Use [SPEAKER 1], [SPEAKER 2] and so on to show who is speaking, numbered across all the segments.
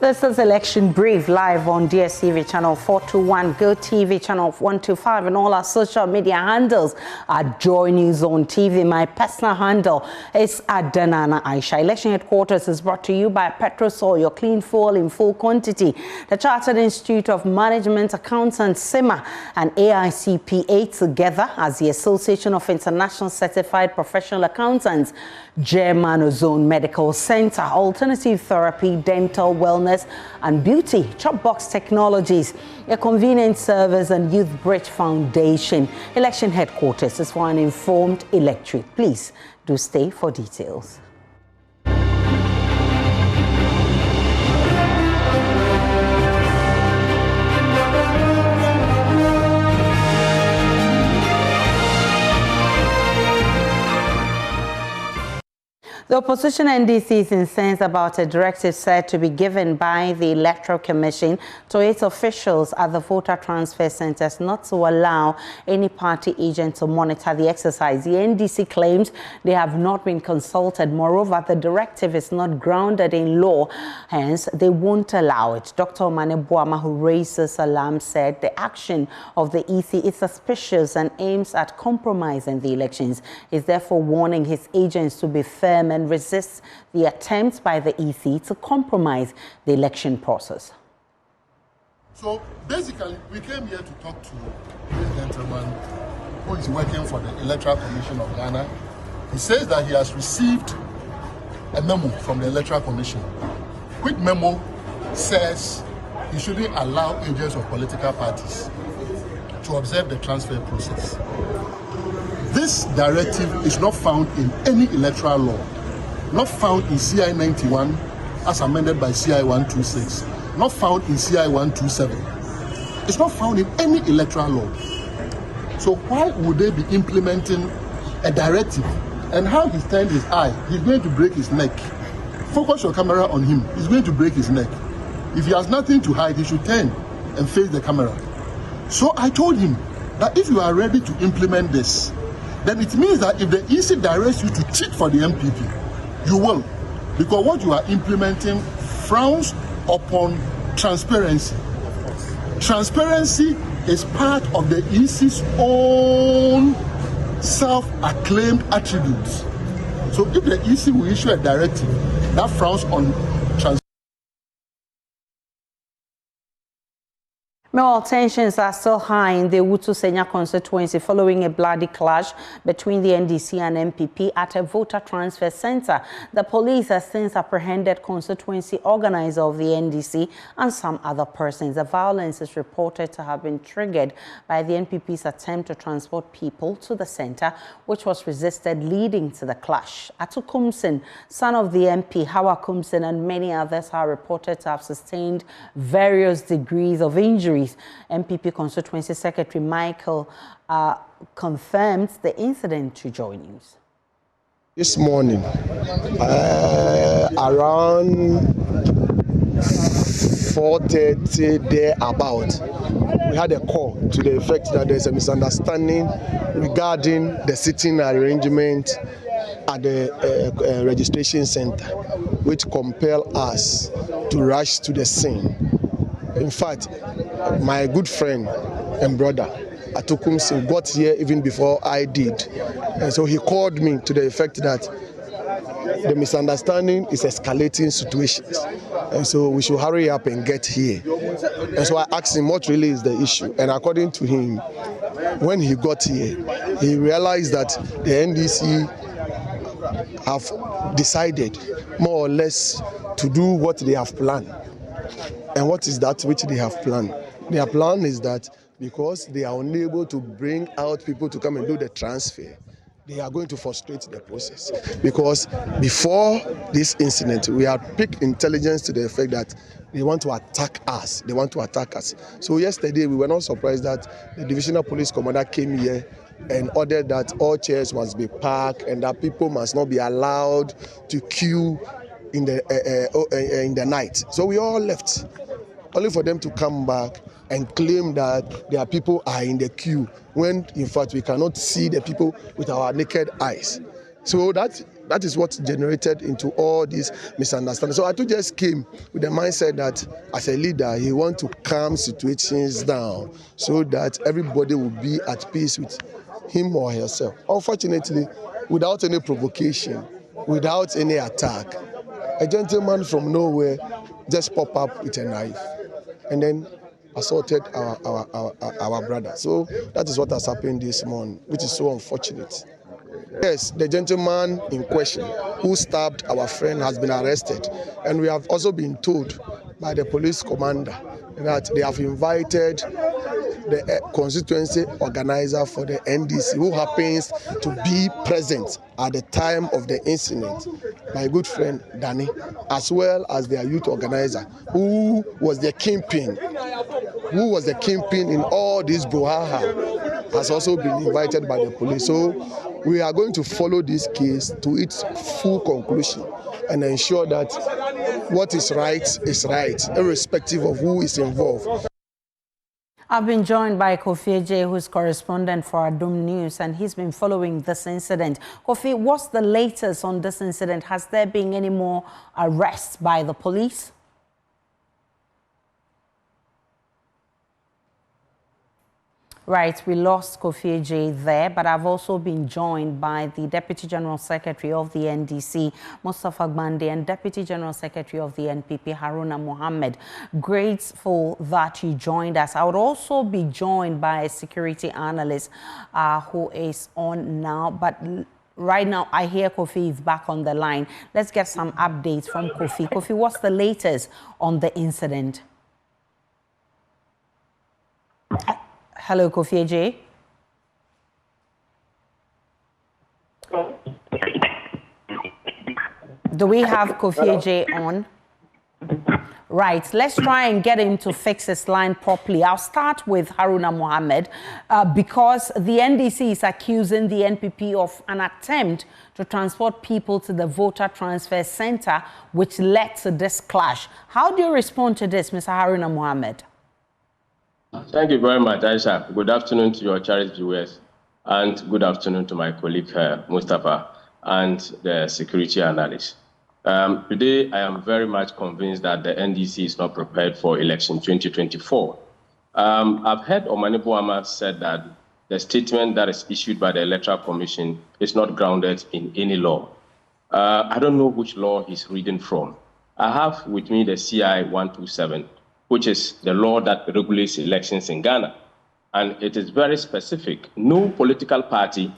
[SPEAKER 1] This is Election Brief live on DSTV channel 421, Go TV channel 125, and all our social media handles are Joy News on TV. My personal handle is Adanana Aisha. Election headquarters is brought to you by Petrosol, your clean fuel in full quantity. The Chartered Institute of Management Accountants, SIMA, and AICPA together as the Association of International Certified Professional Accountants, German Zone Medical Center, Alternative Therapy, Dental Wellness and Beauty, Chopbox Technologies, a Convenience Service and Youth Bridge Foundation. Election headquarters is for an informed electorate. Please do stay for details. The opposition NDC is incensed about a directive said to be given by the Electoral Commission to its officials at the voter transfer centers not to allow any party agent to monitor the exercise. The NDC claims they have not been consulted. Moreover, the directive is not grounded in law, hence they won't allow it. Dr. Omane Boama, who raised this alarm, said the action of the EC is suspicious and aims at compromising the elections. He is therefore warning his agents to be firm and resist the attempts by the EC to compromise the election process.
[SPEAKER 2] So basically, we came here to talk to this gentleman who is working for the Electoral Commission of Ghana. He says that he has received a memo from the Electoral Commission, which memo says he shouldn't allow agents of political parties to observe the transfer process. This directive is not found in any electoral law, not found in CI 91 as amended by CI 126, not found in CI 127. It's not found in any electoral law. So why would they be implementing a directive? And how he's turned his eye, he's going to break his neck. Focus your camera on him, he's going to break his neck. If he has nothing to hide, he should turn and face the camera. So I told him that if you are ready to implement this, then it means that if the EC directs you to cheat for the MPP, you will, because what you are implementing frowns upon transparency. Transparency is part of the EC's own self-acclaimed attributes. So if the EC will issue a directive that frowns on transparency,
[SPEAKER 1] Meanwhile, tensions are still high in the Wutu-Senya constituency following a bloody clash between the NDC and MPP at a voter transfer center. The police has since apprehended constituency organizer of the NDC and some other persons. The violence is reported to have been triggered by the NPP's attempt to transport people to the center, which was resisted, leading to the clash. Atu Kumsin, son of the MP, Hawa Kumsin, and many others are reported to have sustained various degrees of injuries. MPP Constituency Secretary Michael confirmed the incident to Joy News.
[SPEAKER 3] This morning, around 4:30 there about, we had a call to the effect that there's a misunderstanding regarding the sitting arrangement at the registration center, which compelled us to rush to the scene. In fact, my good friend and brother, Atukumsin, got here even before I did. And so he called me to the effect that the misunderstanding is escalating situations. And so we should hurry up and get here. And so I asked him what really is the issue. And according to him, when he got here, he realized that the NDC have decided more or less to do what they have planned. And what is that which they have planned? Their plan is that because they are unable to bring out people to come and do the transfer, they are going to frustrate the process. Because before this incident, we had picked intelligence to the effect that they want to attack us. They want to attack us. So yesterday, we were not surprised that the divisional police commander came here and ordered that all chairs must be parked and that people must not be allowed to queue in the night. So we all left, only for them to come back and claim that their people are in the queue, when in fact we cannot see the people with our naked eyes. So that That is what generated into all these misunderstandings. So Atu just came with the mindset that as a leader, he wants to calm situations down so that everybody will be at peace with him or herself. Unfortunately, without any provocation, without any attack, a gentleman from nowhere just popped up with a knife and then assaulted our brother. So that is what has happened this morning, which is so unfortunate. Yes, the gentleman in question who stabbed our friend has been arrested, and we have also been told by the police commander that they have invited the constituency organizer for the NDC, who happens to be present at the time of the incident, my good friend Danny, as well as their youth organizer, who was the kingpin in all this brouhaha, has also been invited by the police. So we are going to follow this case to its full conclusion and ensure that what is right, irrespective of who is involved.
[SPEAKER 1] I've been joined by Kofi J, who's correspondent for Adum News, and he's been following this incident. Kofi, what's the latest on this incident? Has there been any more arrests by the police? Right, we lost Kofi J there, but I've also been joined by the Deputy General Secretary of the NDC, Mustafa Gbande, and Deputy General Secretary of the NPP, Haruna Mohammed. Grateful that you joined us. I would also be joined by a security analyst who is on now, but right now I hear Kofi is back on the line. Let's get some updates from Kofi. Kofi, what's the latest on the incident? Hello, Kofi J. Do we have Kofi J on? Right, let's try and get him to fix his line properly. I'll start with Haruna Mohammed because the NDC is accusing the NPP of an attempt to transport people to the voter transfer center, which led to this clash. How do you respond to this, Mr. Haruna Mohammed?
[SPEAKER 4] Thank you very much, Aisha. Good afternoon to your charity viewers, and good afternoon to my colleague Mustafa and the security analyst. Today, I am very much convinced that the NDC is not prepared for election 2024. I've heard Omani Boama said that the statement that is issued by the Electoral Commission is not grounded in any law. I don't know which law he's reading from. I have with me the CI 127. Which is the law that regulates elections in Ghana. And it is very specific. No political party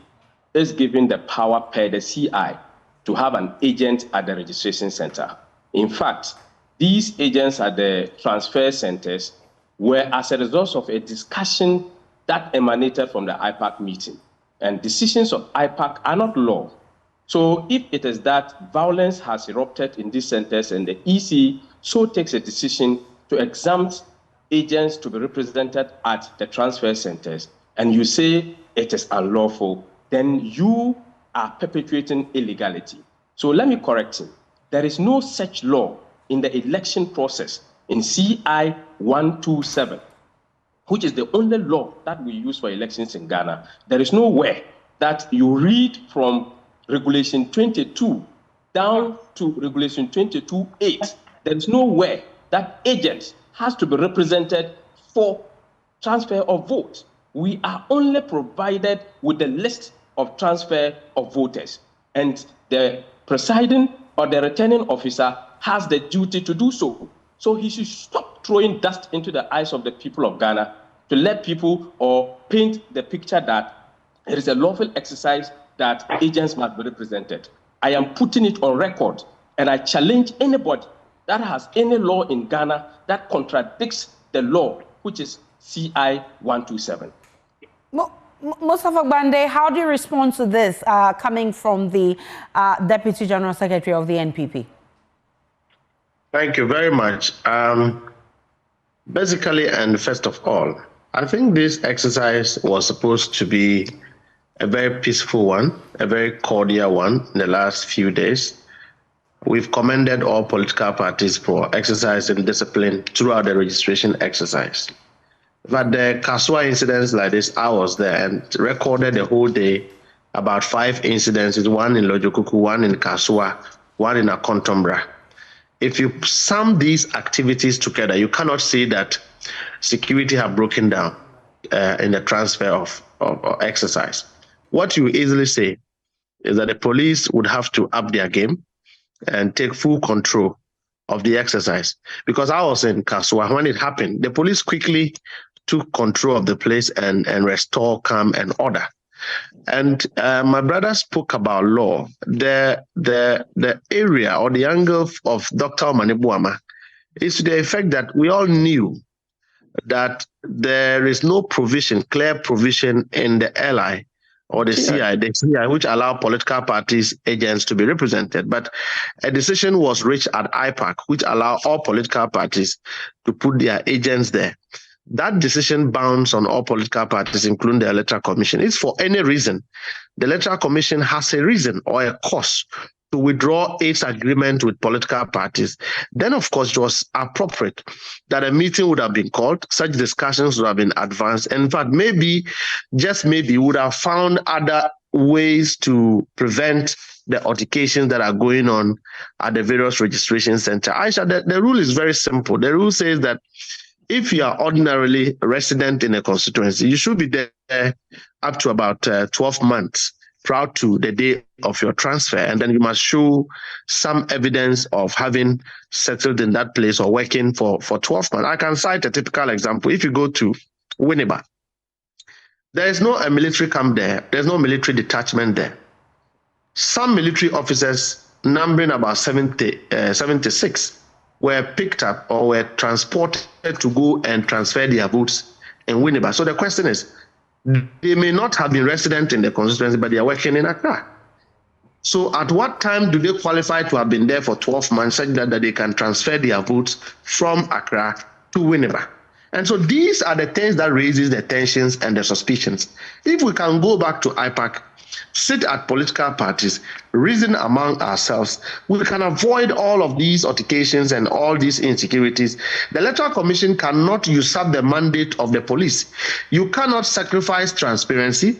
[SPEAKER 4] is given the power per the CI to have an agent at the registration center. In fact, these agents at the transfer centers were as a result of a discussion that emanated from the IPAC meeting. And decisions of IPAC are not law. So if it is that violence has erupted in these centers and the EC so takes a decision to exempt agents to be represented at the transfer centers, and you say it is unlawful, then you are perpetuating illegality. So let me correct him. There is no such law in the election process in CI 127, which is the only law that we use for elections in Ghana. There is nowhere that you read from Regulation 22 down to Regulation 22.8. There is nowhere that agent has to be represented for transfer of votes. We are only provided with the list of transfer of voters, and the presiding or the returning officer has the duty to do so. So he should stop throwing dust into the eyes of the people of Ghana to let people or paint the picture that it is a lawful exercise that agents must be represented. I am putting it on record, and I challenge anybody that has any law in Ghana that contradicts the law, which is CI 127.
[SPEAKER 1] Mustafa Gbande, how do you respond to this coming from the Deputy General Secretary of the NPP?
[SPEAKER 5] Thank you very much. Basically, and first of all, I think this exercise was supposed to be a very peaceful one, a very cordial one in the last few days. We've commended all political parties for exercising discipline throughout the registration exercise. But the Kasua incidents like this, I was there and recorded the whole day about 5 incidents, one in Lojokuku, one in Kasua, one in Akontombra. If you sum these activities together, you cannot say that security have broken down in the transfer of exercise. What you easily say is that the police would have to up their game and take full control of the exercise. Because I was in Kasua when it happened, the police quickly took control of the place and restore calm and order. And my brother spoke about law. The area or the angle of Dr. Omanibuama is to the effect that we all knew that there is no provision, clear provision in the LI or the CI, which allow political parties agents to be represented. But a decision was reached at IPAC, which allow all political parties to put their agents there. That decision bounds on all political parties, including the Electoral Commission. It's for any reason. The Electoral Commission has a reason or a cause to withdraw its agreement with political parties. Then, of course, it was appropriate that a meeting would have been called, such discussions would have been advanced. And in fact, maybe, just maybe, would have found other ways to prevent the altercations that are going on at the various registration centers. Aisha, the rule is very simple. The rule says that if you are ordinarily a resident in a constituency, you should be there up to about 12 months prior to the day of your transfer. And then you must show some evidence of having settled in that place or working for 12 months. I can cite a typical example. If you go to Winneba, there is no military camp there. There's no military detachment there. Some military officers, numbering about 76, were picked up or were transported to go and transfer their votes in Winneba. So the question is, they may not have been resident in the constituency, but they are working in Accra. So at what time do they qualify to have been there for 12 months such that they can transfer their votes from Accra to Winneba? And so these are the things that raises the tensions and the suspicions. If we can go back to IPAC, sit at political parties, reason among ourselves, we can avoid all of these altercations and all these insecurities. The Electoral Commission cannot usurp the mandate of the police. You cannot sacrifice transparency.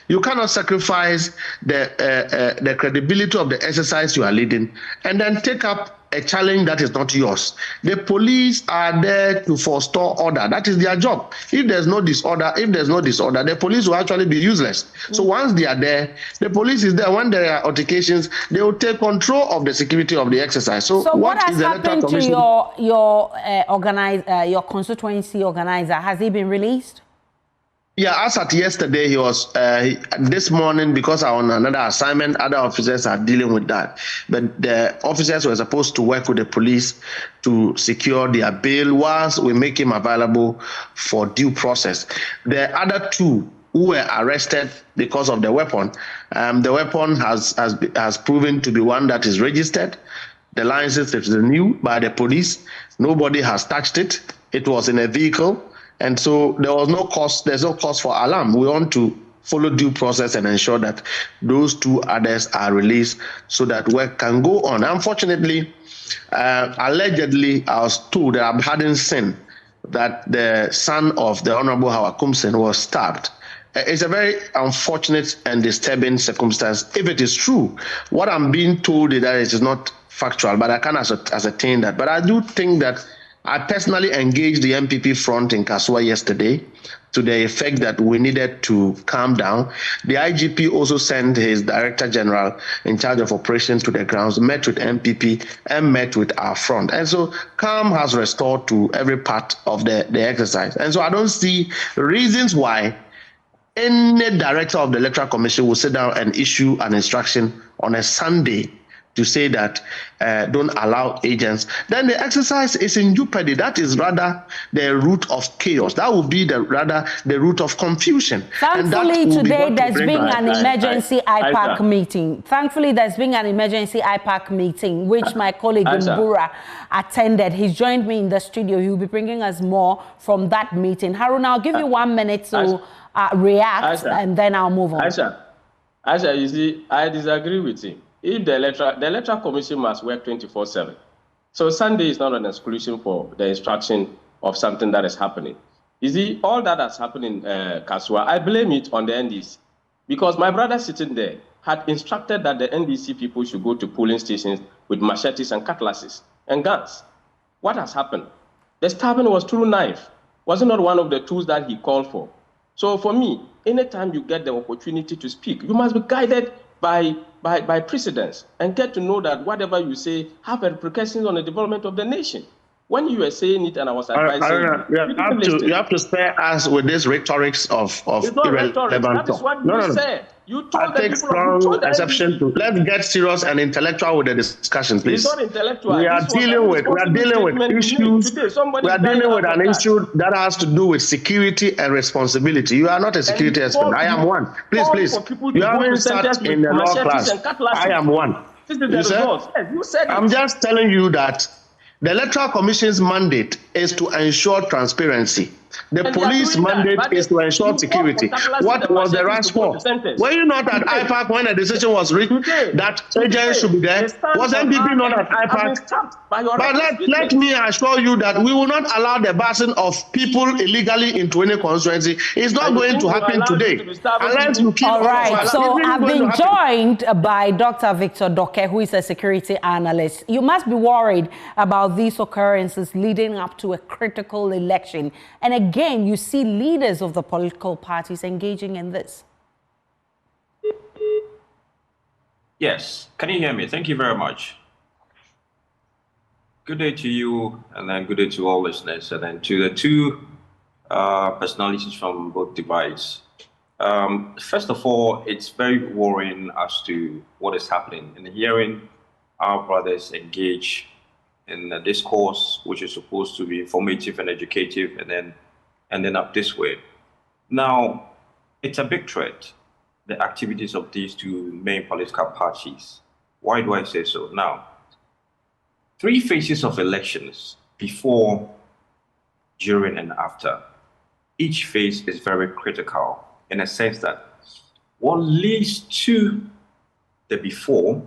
[SPEAKER 5] You cannot sacrifice the credibility of the exercise you are leading and then take up a challenge that is not yours. The police are there to forestall order. That is their job. If there's no disorder, the police will actually be useless. So once they are there, the police is there. When there are altercations, they will take control of the security of the exercise. So
[SPEAKER 1] what has happened to your constituency organizer? Has he been released?
[SPEAKER 5] Yeah, as at yesterday, he was, this morning, because on another assignment, other officers are dealing with that. But the officers were supposed to work with the police to secure their bail whilst we make him available for due process. The other two who were arrested because of the weapon has proven to be one that is registered. The license is renewed by the police. Nobody has touched it. It was in a vehicle. And so there's no cause for alarm. We want to follow due process and ensure that those two others are released so that work can go on. Unfortunately, allegedly, I was told that I hadn't seen that the son of the Honorable Howard Kumsen was stabbed. It's a very unfortunate and disturbing circumstance. If it is true, what I'm being told is that it is not factual, but I can't ascertain that. But I do think that I personally engaged the MPP front in Kasua yesterday to the effect that we needed to calm down. The IGP also sent his Director General in charge of operations to the grounds, met with MPP and met with our front. And so calm has restored to every part of the exercise. And so I don't see reasons why any director of the Electoral Commission will sit down and issue an instruction on a Sunday to say that don't allow agents, then the exercise is in jeopardy. That is rather the root of chaos. That would be rather the root of confusion.
[SPEAKER 1] Thankfully, today there's been an emergency IPAC meeting. Thankfully, there's been an emergency IPAC meeting, which my colleague Mbura attended. He's joined me in the studio. He will be bringing us more from that meeting. Haruna, I'll give you 1 minute to react, and then I'll move on.
[SPEAKER 4] Aisha, you see, I disagree with him. If the Electoral Commission must work 24/7, so Sunday is not an exclusion for the instruction of something that is happening. You see, all that has happened in Kasua, I blame it on the NDC. Because my brother sitting there had instructed that the NDC people should go to polling stations with machetes and cutlasses and guns. What has happened? The stabbing was through knife. Was it not one of the tools that he called for? So for me, anytime you get the opportunity to speak, you must be guided by precedents and get to know that whatever you say have repercussions on the development of the nation. When you were saying it and I was advising
[SPEAKER 5] you have to spare us with this rhetorics of irrelevant
[SPEAKER 4] talk. That is what you said. You told
[SPEAKER 5] I take strong exception to. Let's get serious and intellectual with the discussion, please.
[SPEAKER 4] It's not intellectual.
[SPEAKER 5] We are dealing with issues. We are dealing with an issue that has to do with security and responsibility. You are not a security expert. I am one. Please. You haven't sat in the law class. I am one.
[SPEAKER 4] This is the result. Yes, you said it.
[SPEAKER 5] I'm just telling you that the Electoral Commission's mandate is to ensure transparency. The police mandate is to ensure security. What was the rush for? Were you not at IPAC when a decision was reached that agents should be there? Was NDP not at IPAC? But let me assure you that we will not allow the passing of people illegally into any constituency. It's not going to happen today. Unless you keep.
[SPEAKER 1] All right, so I've been joined by Dr. Victor Doke, who is a security analyst. You must be worried about these occurrences leading up to a critical election. And again, you see leaders of the political parties engaging in this.
[SPEAKER 6] Yes. Can you hear me? Thank you very much. Good day to you, and then good day to all listeners, and then to the two personalities from both divides. First of all, it's very worrying as to what is happening in hearing our brothers engage in a discourse which is supposed to be informative and educative, and then ending up this way. Now, it's a big threat, the activities of these two main political parties. Why do I say so? Now, 3 phases of elections: before, during, and after. Each phase is very critical in a sense that what leads to the before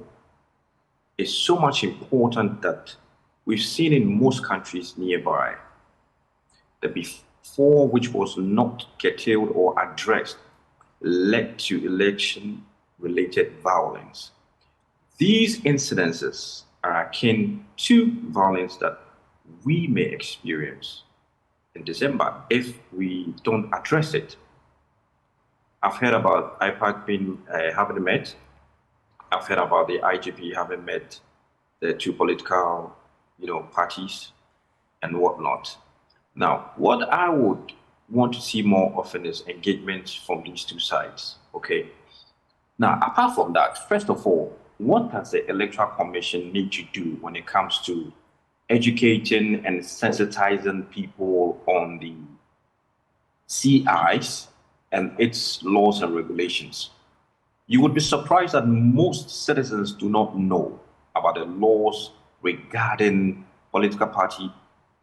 [SPEAKER 6] is so much important that we've seen in most countries nearby. The before, which was not curtailed or addressed, led to election-related violence. These incidences are akin to violence that we may experience in December if we don't address it. I've heard about IPAC having met. I've heard about the IGP having met the two political, parties and whatnot. Now, what I would want to see more often is engagement from these two sides. Okay. Now, apart from that, first of all, what does the Electoral Commission need to do when it comes to educating and sensitizing people on the CIs and its laws and regulations? You would be surprised that most citizens do not know about the laws regarding political party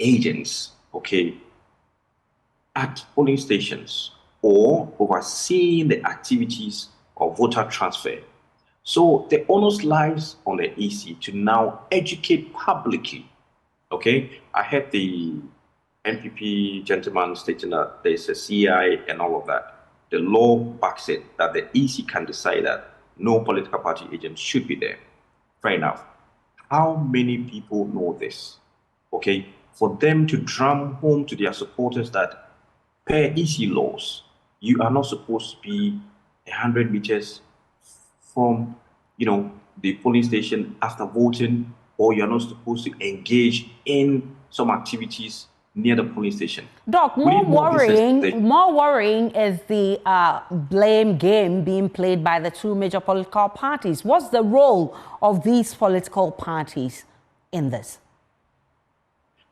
[SPEAKER 6] agents, okay, at polling stations or overseeing the activities of voter transfer. So the onus lies on the EC to now educate publicly, okay? I heard the NPP gentleman stating that there's a CI and all of that. The law backs it, that the EC can decide that no political party agent should be there. Fair enough. How many people know this? Okay, for them to drum home to their supporters that per EC laws, you are not supposed to be 100 meters from, the polling station after voting, or you're not supposed to engage in some activities near the polling station.
[SPEAKER 1] Doc, more worrying is the blame game being played by the two major political parties. What's the role of these political parties in this?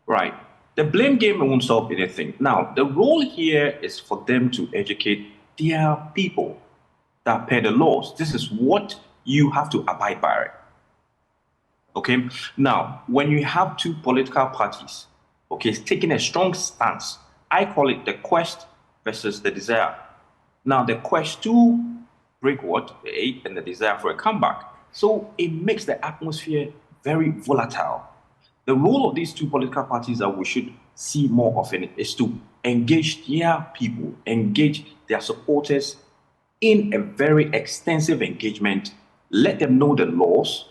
[SPEAKER 6] Right. The blame game won't solve anything. Now, the role here is for them to educate their people that pay the laws. This is what you have to abide by. Okay? Now, when you have two political parties, okay, it's taking a strong stance. I call it the quest versus the desire. Now, the quest to break what? The 8 and the desire for a comeback. So it makes the atmosphere very volatile. The role of these two political parties that we should see more often is to engage their people, engage their supporters in a very extensive engagement, let them know the laws,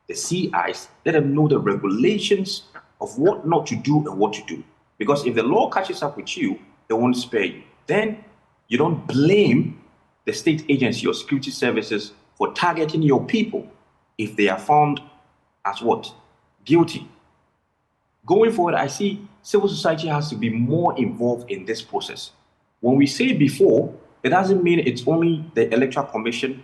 [SPEAKER 6] the CIs, let them know the regulations of what not to do and what to do. Because if the law catches up with you, they won't spare you. Then you don't blame the state agency or security services for targeting your people if they are found as what? Guilty. Going forward, I see civil society has to be more involved in this process. When we say before, it doesn't mean it's only the Electoral Commission,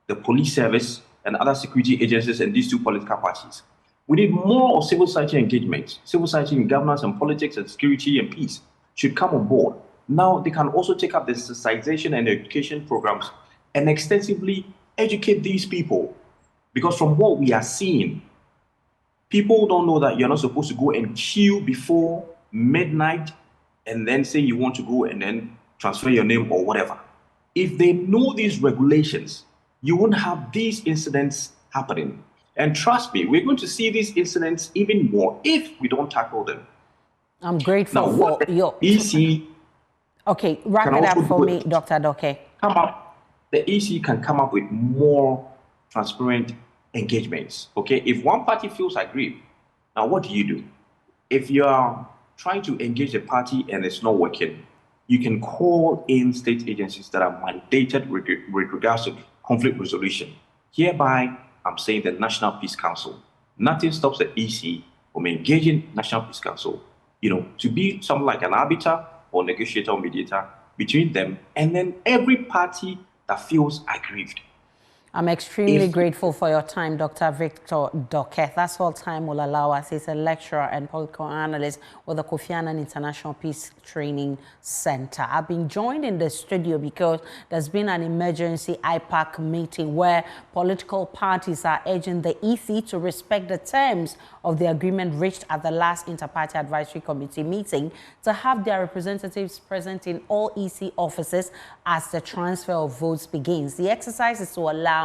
[SPEAKER 6] the police service, and other security agencies and these two political parties. We need more of civil society engagement. Civil society in governance and politics and security and peace should come on board. Now they can also take up the sensitization and education programs and extensively educate these people. Because from what we are seeing, people don't know that you're not supposed to go and queue before midnight and then say you want to go and then transfer your name or whatever. If they know these regulations, you won't have these incidents happening. And trust me, we're going to see these incidents even more if we don't tackle them.
[SPEAKER 1] I'm grateful for your
[SPEAKER 6] EC.
[SPEAKER 1] Okay, wrap it up for me, Dr. Doke.
[SPEAKER 6] The EC can come up with more transparent engagements. Okay, if one party feels aggrieved, now what do? If you are trying to engage a party and it's not working, you can call in state agencies that are mandated with regards to conflict resolution. Hereby, I'm saying the National Peace Council. Nothing stops the EC from engaging National Peace Council, to be something like an arbiter or negotiator or mediator between them and then every party that feels aggrieved.
[SPEAKER 1] I'm extremely grateful for your time, Dr. Victor Doke. That's all time will allow us. He's a lecturer and political analyst with the Kofi Annan International Peace Training Center. I've been joined in the studio because there's been an emergency IPAC meeting where political parties are urging the EC to respect the terms of the agreement reached at the last Inter-Party Advisory Committee meeting to have their representatives present in all EC offices as the transfer of votes begins. The exercise is to allow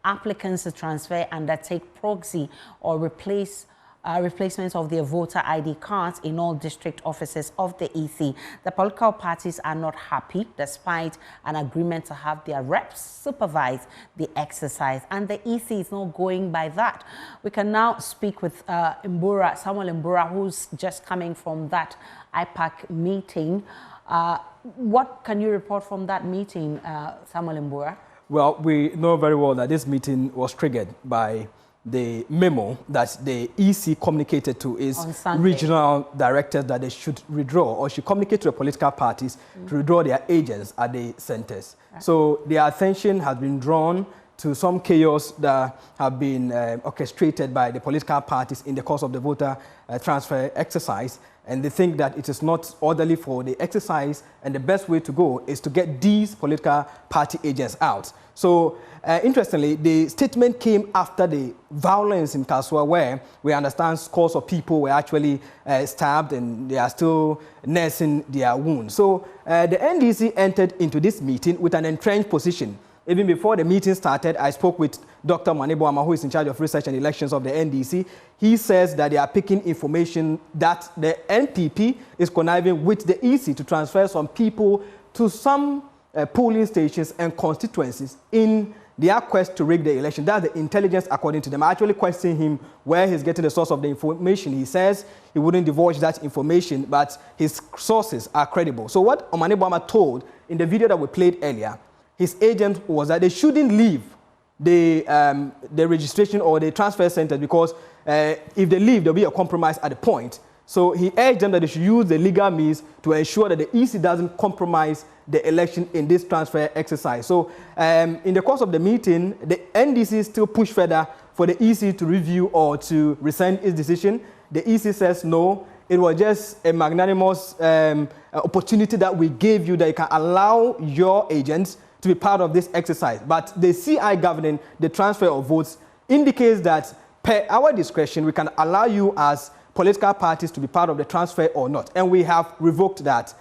[SPEAKER 1] applicants to transfer, undertake proxy or replacements of their voter ID cards in all district offices of the EC. The political parties are not happy despite an agreement to have their reps supervise the exercise, and the EC is not going by that. We can now speak with Samuel Mbura, who's just coming from that IPAC meeting. What can you report from that meeting, Samuel Mbura?
[SPEAKER 7] Well, we know very well that this meeting was triggered by the memo that the EC communicated to its regional directors that they should withdraw or should communicate to the political parties to withdraw their agents at the centers. Right. So their attention has been drawn to some chaos that have been orchestrated by the political parties in the course of the voter transfer exercise. And they think that it is not orderly for the exercise, and the best way to go is to get these political party agents out. So, interestingly, the statement came after the violence in Kasua, where we understand scores of people were actually stabbed and they are still nursing their wounds. So, the NDC entered into this meeting with an entrenched position. Even before the meeting started, I spoke with Dr. Maneboama, who is in charge of research and elections of the NDC. He says that they are picking information that the NPP is conniving with the EC to transfer some people to some polling stations and constituencies in their quest to rig the election. That's the intelligence according to them. I actually question him where he's getting the source of the information. He says he wouldn't divulge that information, but his sources are credible. So what Maneboama told in the video that we played earlier, his agent was that they shouldn't leave the registration or the transfer center because if they leave, there'll be a compromise at the point. So he urged them that they should use the legal means to ensure that the EC doesn't compromise the election in this transfer exercise. So in the course of the meeting, the NDC still pushed further for the EC to review or to rescind its decision. The EC says no. It was just a magnanimous opportunity that we gave you that you can allow your agents to be part of this exercise. But the CI governing the transfer of votes indicates that per our discretion, we can allow you as political parties to be part of the transfer or not. And we have revoked that.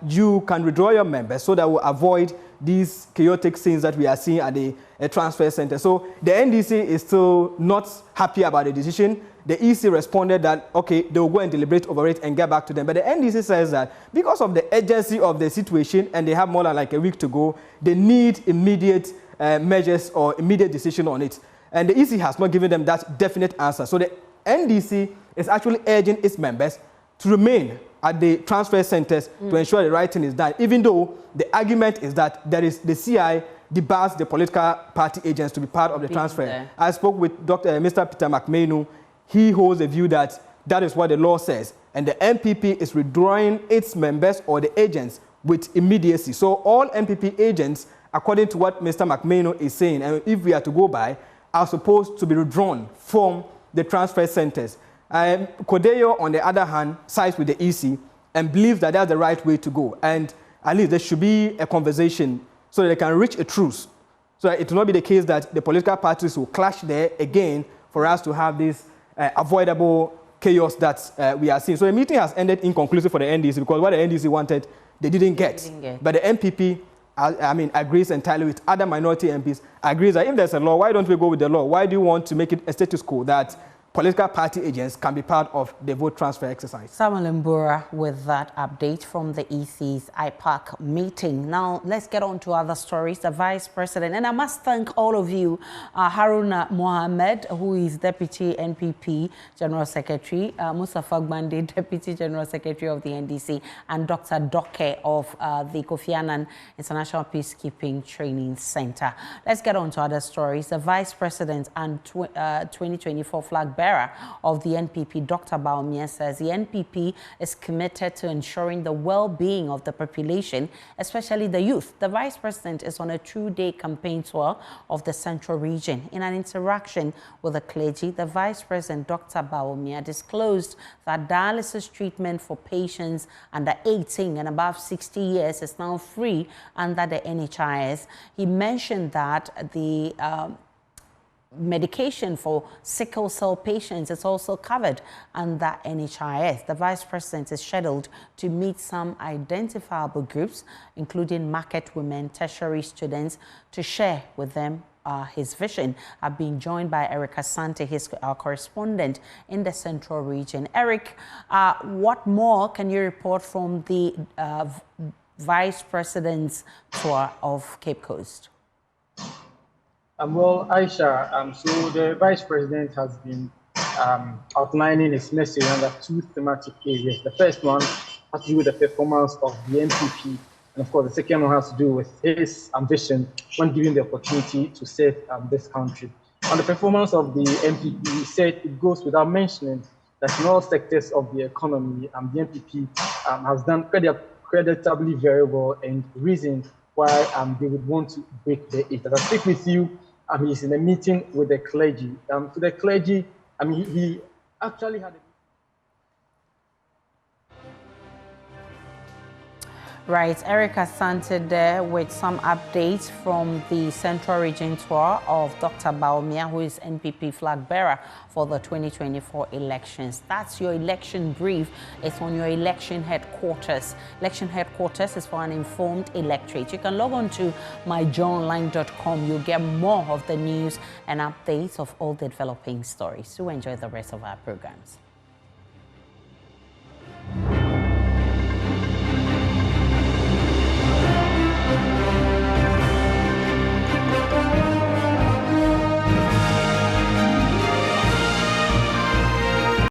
[SPEAKER 7] you can withdraw your members so that we'll avoid these chaotic scenes that we are seeing at the transfer center. So the NDC is still not happy about the decision. The EC responded that, okay, they will go and deliberate over it and get back to them. But the NDC says that because of the urgency of the situation and they have more than like a week to go, they need immediate measures or immediate decision on it. And the EC has not given them that definite answer. So the NDC is actually urging its members to remain at the transfer centers to ensure the right thing is done, even though the argument is that there is the CI debars the political party agents to be part of the transfer. There. I spoke with Mr. Peter McMahon. He holds a view that that is what the law says, and the MPP is withdrawing its members or the agents with immediacy. So all MPP agents, according to what Mr. McMahon is saying, and if we are to go by, are supposed to be withdrawn from the transfer centers. Kodeyo, on the other hand, sides with the EC and believes that that's the right way to go. And at least there should be a conversation so that they can reach a truce. So that it will not be the case that the political parties will clash there again for us to have this avoidable chaos that we are seeing. So the meeting has ended inconclusive for the NDC because what the NDC wanted, they didn't get. But the MPP, agrees entirely with other minority MPs, agrees that if there's a law, why don't we go with the law? Why do you want to make it a status quo that political party agents can be part of the vote transfer exercise? Samuel Mbura with that update from the EC's IPAC meeting. Now, let's get on to other stories. The Vice President, and I must thank all of you, Haruna Mohammed, who is Deputy NPP General Secretary, Mustafa Gbande, Deputy General Secretary of the NDC, and Dr. Doke of the Kofi Annan International Peacekeeping Training Center. Let's get on to other stories. The Vice President and 2024 flag bearer of the NPP, Dr. Bawumia, says the NPP is committed to ensuring the well-being of the population, especially the youth. The Vice President is on a 2-day campaign tour of the Central Region. In an interaction with the clergy, the Vice President, Dr. Bawumia, disclosed that dialysis treatment for patients under 18 and above 60 years is now free under the NHIS. He mentioned that the medication for sickle cell patients is also covered under NHIS. The Vice President is scheduled to meet some identifiable groups, including market women, tertiary students, to share with them his vision. I've been joined by Eric Asante, his correspondent in the Central Region. Eric, what more can you report from the Vice President's tour of Cape Coast?
[SPEAKER 8] Well, Aisha, so the Vice President has been outlining his message under 2 thematic areas. The first one has to do with the performance of the NPP, and of course the second one has to do with his ambition when given the opportunity to serve this country. On the performance of the NPP, he said it goes without mentioning that in all sectors of the economy, the NPP has done creditably very well, and the reason why they would want to break the 8. As I speak with you, he's in a meeting with the clergy. To the clergy, he actually had a...
[SPEAKER 1] Right, Eric Asante there with some updates from the Central Region tour of Dr. Bawumia, who is NPP flag bearer for the 2024 elections. That's your election brief. It's on your election headquarters. Election headquarters is for an informed electorate. You can log on to myjournline.com. You'll get more of the news and updates of all the developing stories. Do enjoy the rest of our programs.